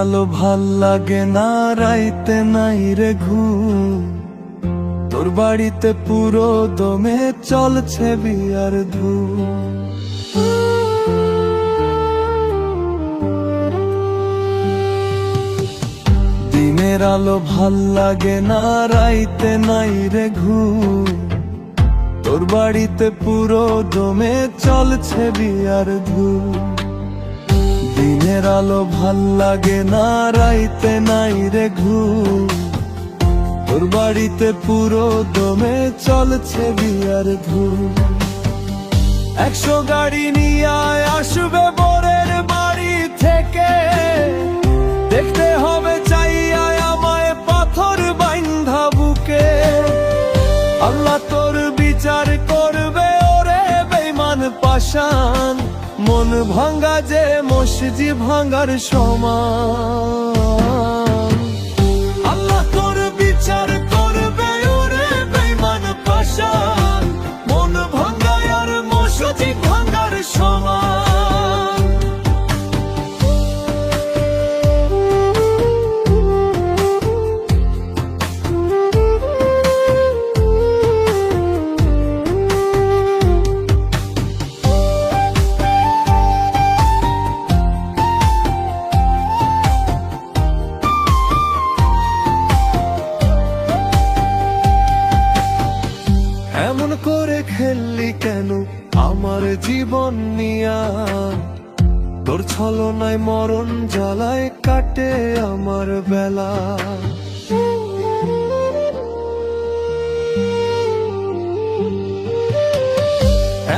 আলো ভাল লাগে না, রাইতে নাই রে ঘুম। তোর বাড়িতে পুরো দমে চলছে বিয়ার ধুম। দিনের আলো ভাল লাগে না, রাইতে নাই রে ঘুম। তোর বাড়িতে পুরো দমে চলছে বিয়ার ধুম। দিনের আলো ভাল লাগে না, রাইতে নাই রে ঘুম। তোর বাড়িতে পুরো দমে চলছে বিয়ার ধুম। 100 গাড়ি নিয়ে আসবে বরের বাড়ি থেকে, দেখতে হবে চাইয়া আমায় পাথর বাইন্ধা বুকে। আল্লাহ তোর বিচার করবে ওরে বেঈমান পাষাণ, মন ভাঙ্গা যে মসজিদ ভাঙ্গার সমান। আল্লাহ তোর বিচার করবে ওরে বেঈমান পাষাণ, মন ভাঙ্গা আর মসজিদ ভাঙ্গার সমান। এমন করে খেললি কেন আমার জীবন নিয়া? তোর ছলনায় মরণ জ্বালায় কাটে আমার বেলা।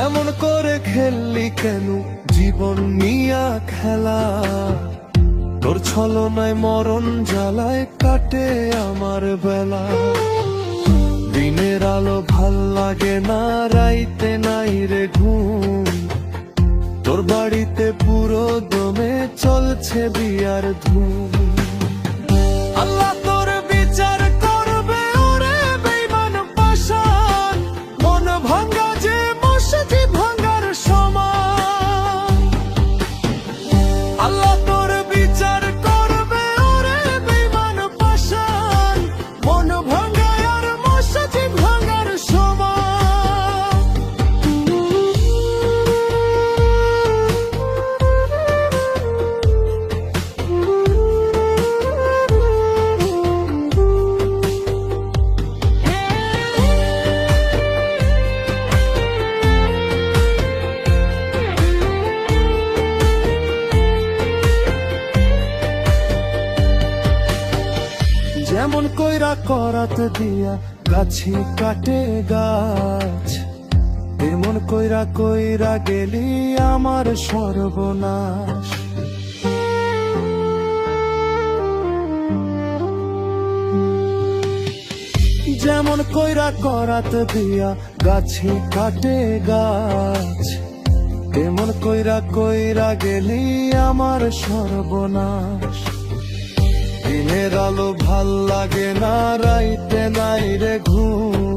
এমন করে খেললি কেন জীবন নিয়া খেলা? তোর ছলনায় মরণ জ্বালায় কাটে আমার বেলা। দিনের আলো ভাল লাগে না, রাইতে নাই রে ঘুম। তোর বাড়িতে পুরো দমে চলছে বিয়ার ধুম। আল্লাহ তোর বিচার করবে ওরে বেঈমান পাষাণ, মন ভাঙ্গা যে মসজিদ ভাঙ্গার সমান। আল্লাহ তোর বিচার করবে ওরে বেঈমান পাষাণ, মন ভাঙ্গা আর মসজিদ ভাঙ্গার সমান। যেমন কইরা করাত দিয়া গাছি কাটে গাছ, এমন কইরা কইরা গেলি আমার সর্বনাশ। যেমন কইরা করাত দিয়া গাছি কাটে গাছ, এমন কইরা কইরা গেলি আমার সর্বনাশ। দিনের আলো ভাল লাগে না, রাইতে নাই রে ঘুম।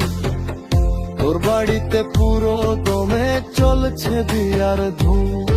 তোর বাড়িতে পুরো দমে চলছে বিয়ার ধুম।